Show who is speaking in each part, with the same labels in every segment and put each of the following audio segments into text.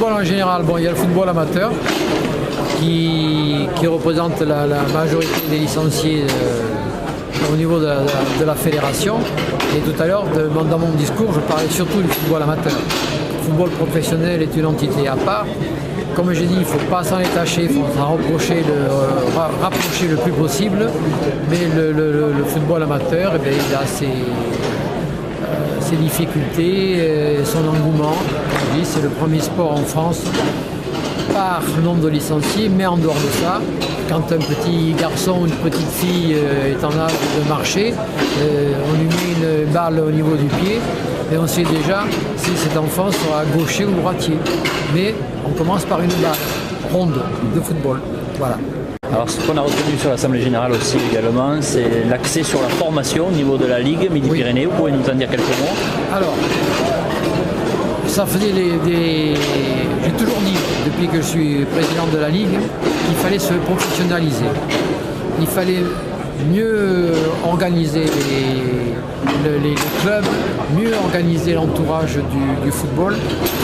Speaker 1: football en général, bon, il y a le football amateur qui représente la majorité des licenciés au niveau de la fédération. Et tout à l'heure, dans mon discours, je parlais surtout du football amateur. Le football professionnel est une entité à part. Comme j'ai dit, il ne faut pas s'en détacher, il faut s'en rapprocher le plus possible. Mais le football amateur, eh bien, il a ses difficultés, son engouement. C'est le premier sport en France par nombre de licenciés, mais en dehors de ça, quand un petit garçon ou une petite fille est en âge de marcher, on lui met une balle au niveau du pied et on sait déjà si cet enfant sera gaucher ou droitier. Mais on commence par une balle ronde de football. Voilà.
Speaker 2: Alors ce qu'on a retenu sur l'Assemblée Générale aussi également, c'est l'accès sur la formation au niveau de la Ligue Midi-Pyrénées. Vous pouvez nous en dire quelques mots?
Speaker 1: Alors, ça faisait j'ai toujours dit, depuis que je suis président de la Ligue, qu'il fallait se professionnaliser. Il fallait mieux organiser les clubs, mieux organiser l'entourage du football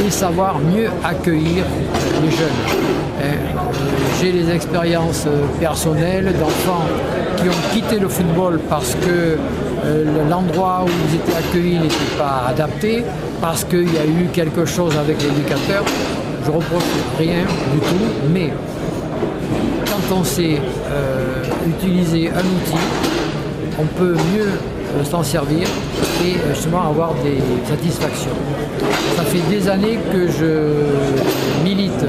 Speaker 1: et savoir mieux accueillir les jeunes. J'ai des expériences personnelles d'enfants qui ont quitté le football parce que l'endroit où ils étaient accueillis n'était pas adapté, parce qu'il y a eu quelque chose avec l'éducateur. Je ne reproche rien du tout, mais quand on sait utiliser un outil, on peut mieux s'en servir et justement avoir des satisfactions. Ça fait des années que je milite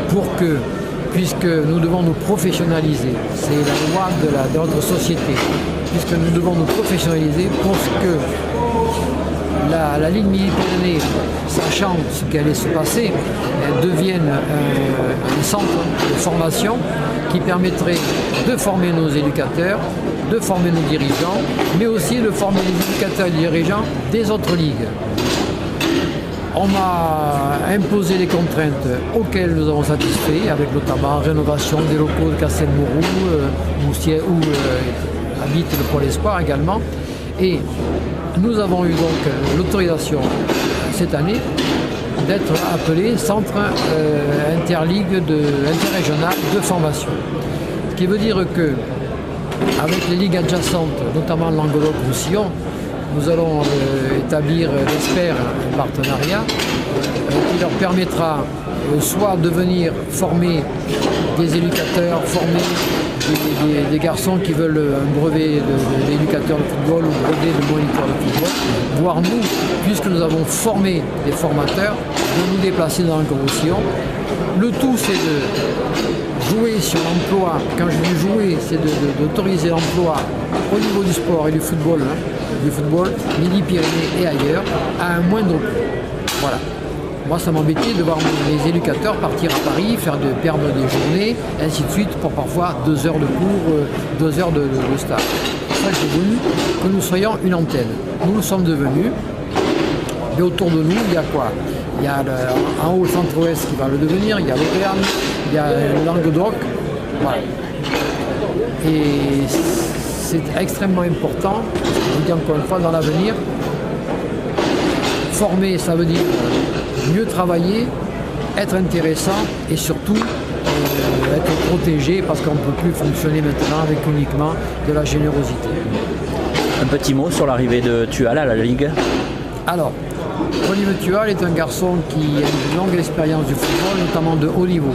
Speaker 1: pour que, puisque nous devons nous professionnaliser, c'est la loi de notre société, puisque nous devons nous professionnaliser pour que la Ligue Midi-Pyrénées, sachant ce qui allait se passer, elle devienne un centre de formation qui permettrait de former nos éducateurs, de former nos dirigeants, mais aussi de former les éducateurs et les dirigeants des autres ligues. On m'a imposé des contraintes auxquelles nous avons satisfait, avec notamment rénovation des locaux de Castelmourou, où habite le Pôle Espoir également. Et nous avons eu donc l'autorisation cette année d'être appelé centre interrégional de formation. Ce qui veut dire que, avec les ligues adjacentes, notamment Languedoc-Roussillon, nous allons établir, j'espère, un partenariat qui leur permettra soit de venir former des éducateurs, former des garçons qui veulent un brevet d'éducateur de football ou un brevet de moniteur de football, voire nous, puisque nous avons formé des formateurs, de nous déplacer dans le Roussillon. Le tout, c'est de jouer sur l'emploi. Quand je dis jouer, c'est d'autoriser l'emploi au niveau du sport et du football, Midi-Pyrénées et ailleurs, à un moindre coût. Voilà. Moi, ça m'embêtait de voir les éducateurs partir à Paris, perdre des journées, ainsi de suite, pour parfois 2 heures de cours, 2 heures de stage. C'est pour ça que j'ai voulu que nous soyons une antenne. Nous sommes devenus, et autour de nous, il y a quoi? Il y a en haut le centre-ouest qui va le devenir, il y a l'Auvergne, il y a le Languedoc. Voilà. Et c'est extrêmement important, je vous dis encore une fois, dans l'avenir, former, ça veut dire mieux travailler, être intéressant et surtout être protégé parce qu'on ne peut plus fonctionner maintenant avec uniquement de la générosité.
Speaker 2: Un petit mot sur l'arrivée de Tual à la Ligue.
Speaker 1: Alors, Olivier Tual est un garçon qui a une longue expérience du football, notamment de haut niveau.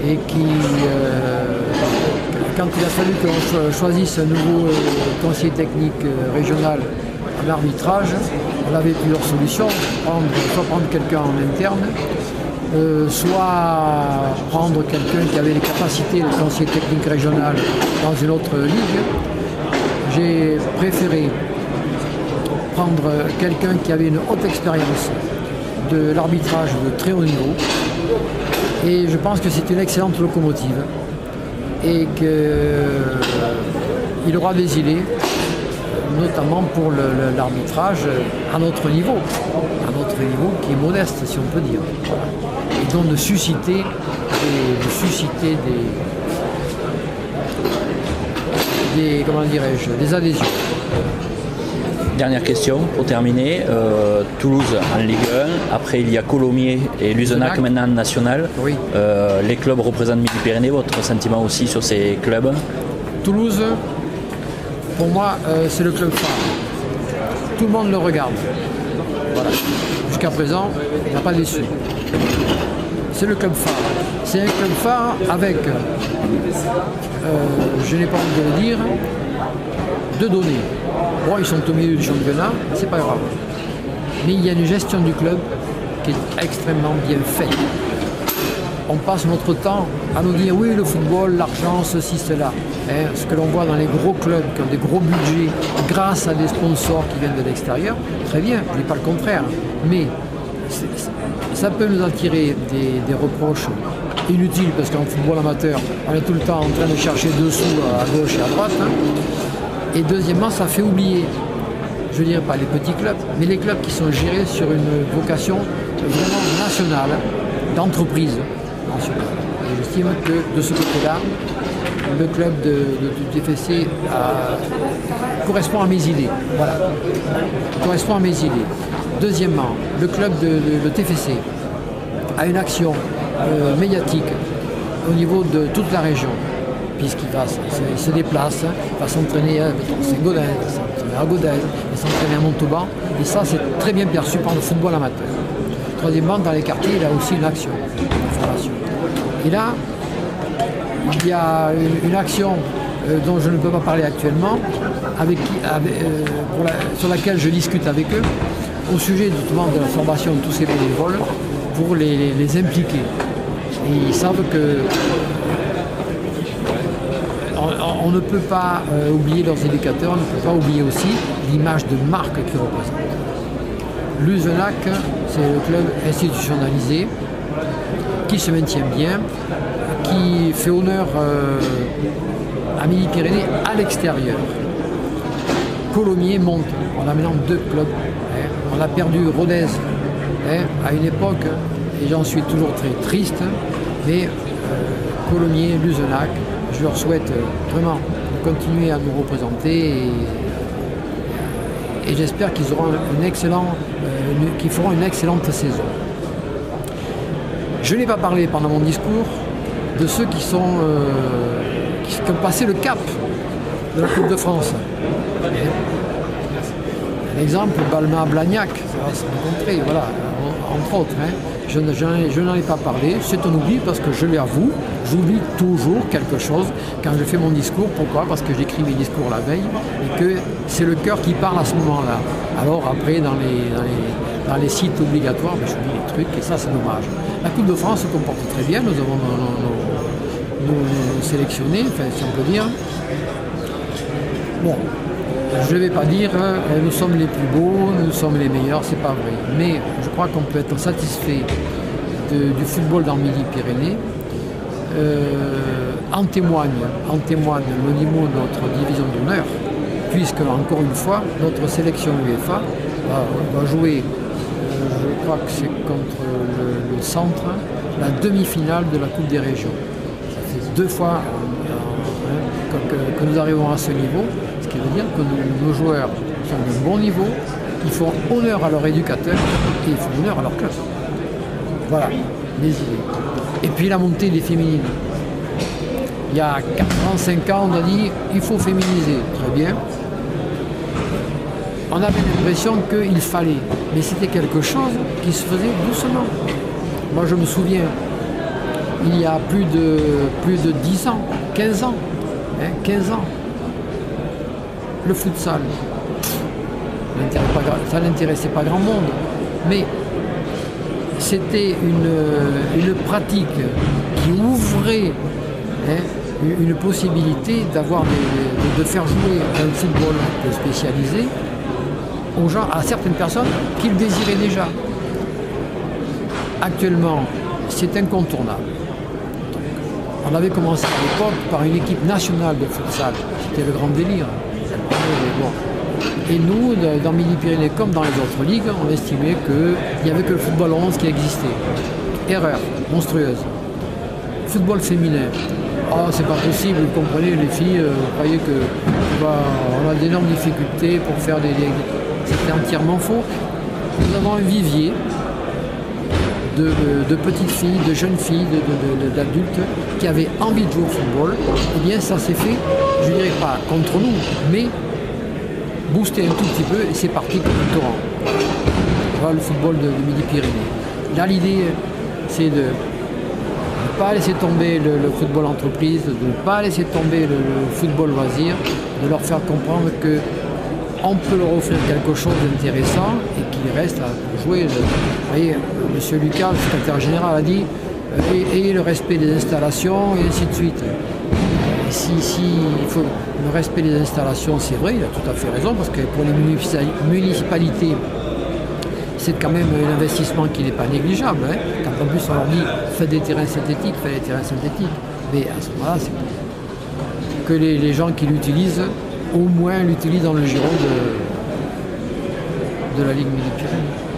Speaker 1: Et qui, quand il a fallu que l'on choisisse un nouveau conseiller technique régional en arbitrage, on avait plusieurs solutions, soit prendre quelqu'un en interne, soit prendre quelqu'un qui avait les capacités de conseiller technique régional dans une autre ligue. J'ai préféré prendre quelqu'un qui avait une haute expérience de l'arbitrage de très haut niveau. Et je pense que c'est une excellente locomotive et qu'il aura des idées, notamment pour l'arbitrage à notre niveau qui est modeste, si on peut dire. Et donc de susciter des comment dirais-je, des adhésions.
Speaker 2: Dernière question pour terminer. Toulouse en Ligue 1, après il y a Colomiers et Luzenac maintenant en national.
Speaker 1: Oui.
Speaker 2: Les clubs représentent Midi-Pyrénées, votre sentiment aussi sur ces clubs?
Speaker 1: Toulouse, pour moi, c'est le club phare. Tout le monde le regarde. Voilà. Jusqu'à présent, il n'a pas déçu. C'est le club phare. C'est un club phare avec, je n'ai pas envie de le dire, deux données. Bon, ils sont au milieu du championnat, c'est pas grave. Mais il y a une gestion du club qui est extrêmement bien faite. On passe notre temps à nous dire oui, le football, l'argent, ceci, cela. Hein, ce que l'on voit dans les gros clubs qui ont des gros budgets grâce à des sponsors qui viennent de l'extérieur, très bien, je ne dis pas le contraire. Mais ça peut nous attirer des reproches inutiles parce qu'en football amateur, on est tout le temps en train de chercher dessous à gauche et à droite. Hein. Et deuxièmement, ça fait oublier, je ne dirais pas les petits clubs, mais les clubs qui sont gérés sur une vocation vraiment nationale, d'entreprise nationale. Et j'estime que de ce côté-là, le club du TFC correspond à mes idées. Voilà. Correspond à mes idées. Deuxièmement, le club de TFC a une action médiatique au niveau de toute la région, puisqu'il se déplace, il va s'entraîner à Saint-Gaudens, il va s'entraîner à Gaudens, il va s'entraîner à Montauban, et ça c'est très bien perçu par le football amateur. Troisièmement, dans les quartiers, il a aussi une action, une formation. Et là, il y a une action dont je ne peux pas parler actuellement, sur laquelle je discute avec eux, au sujet justement de la formation de tous ces bénévoles, pour les impliquer. Et ils savent que on ne peut pas oublier leurs éducateurs, on ne peut pas oublier aussi l'image de marque qu'ils représentent. Luzenac, c'est le club institutionnalisé qui se maintient bien, qui fait honneur à Midi-Pyrénées à l'extérieur. Colomiers monte, on a maintenant deux clubs. Hein. On a perdu Rodez à une époque, et j'en suis toujours très triste, mais Colomiers, Luzenac, je leur souhaite vraiment de continuer à nous représenter et j'espère qu'ils auront qu'ils feront une excellente saison. Je n'ai pas parlé pendant mon discours de ceux qui ont passé le cap de la Coupe de France. Un exemple, Balma-Blagnac, ça va se rencontrer, voilà, entre autres. Hein. Je n'en ai pas parlé, c'est un oubli parce que je l'avoue, j'oublie toujours quelque chose quand je fais mon discours. Pourquoi? Parce que j'écris mes discours la veille et que c'est le cœur qui parle à ce moment-là. Alors après, dans les sites obligatoires, ben, j'oublie les trucs et ça c'est dommage. La Coupe de France se comporte très bien, nous avons nos sélectionnés, enfin, si on peut dire. Bon, je ne vais pas dire nous sommes les plus beaux, nous sommes les meilleurs, c'est pas vrai. Mais je crois qu'on peut être satisfait du football dans Midi-Pyrénées. En témoigne le niveau de notre division d'honneur, puisque encore une fois, notre sélection UEFA va jouer, je crois que c'est contre le centre, la demi-finale de la Coupe des Régions. Ça fait 2 fois que nous arrivons à ce niveau, ce qui veut dire que nos joueurs sont de bon niveau, ils font honneur à leur éducateur et ils font honneur à leur club. Voilà, les idées. Et puis la montée des féminines. Il y a 4 ans, 5 ans, on a dit il faut féminiser. Très bien. On avait l'impression qu'il fallait, mais c'était quelque chose qui se faisait doucement. Moi je me souviens, il y a plus de 10 ans, 15 ans, 15 ans, le futsal, ça n'intéressait pas grand monde, mais c'était une pratique qui ouvrait une possibilité de faire jouer un football spécialisé aux gens, à certaines personnes qui le désiraient déjà. Actuellement, c'est incontournable. Donc, on avait commencé à l'époque par une équipe nationale de futsal, c'était le grand délire. Et nous, dans Midi-Pyrénées comme dans les autres ligues, on estimait qu'il n'y avait que le football 11 qui existait. Erreur monstrueuse. Football féminin. Oh, c'est pas possible, vous comprenez, les filles, vous croyez qu'on a d'énormes difficultés pour faire des... C'était entièrement faux. Nous avons un vivier de petites filles, de jeunes filles, d'adultes qui avaient envie de jouer au football. Eh bien, ça s'est fait, je ne dirais pas contre nous, mais booster un tout petit peu et c'est parti comme un torrent. Voilà le football de Midi-Pyrénées. Là, l'idée, c'est de ne pas laisser tomber le football entreprise, de ne pas laisser tomber le football loisir, de leur faire comprendre qu'on peut leur offrir quelque chose d'intéressant et qu'il reste à jouer. Vous voyez, M. Lucas, le secrétaire général, a dit ayez le respect des installations et ainsi de suite. Si il faut le respect des installations, c'est vrai, il a tout à fait raison, parce que pour les municipalités, c'est quand même un investissement qui n'est pas négligeable. Hein. Quand en plus on leur dit faites des terrains synthétiques, faites des terrains synthétiques. Mais à ce moment-là, c'est que les gens qui l'utilisent, au moins l'utilisent dans le giron de la Ligue Midi-Pyrénées.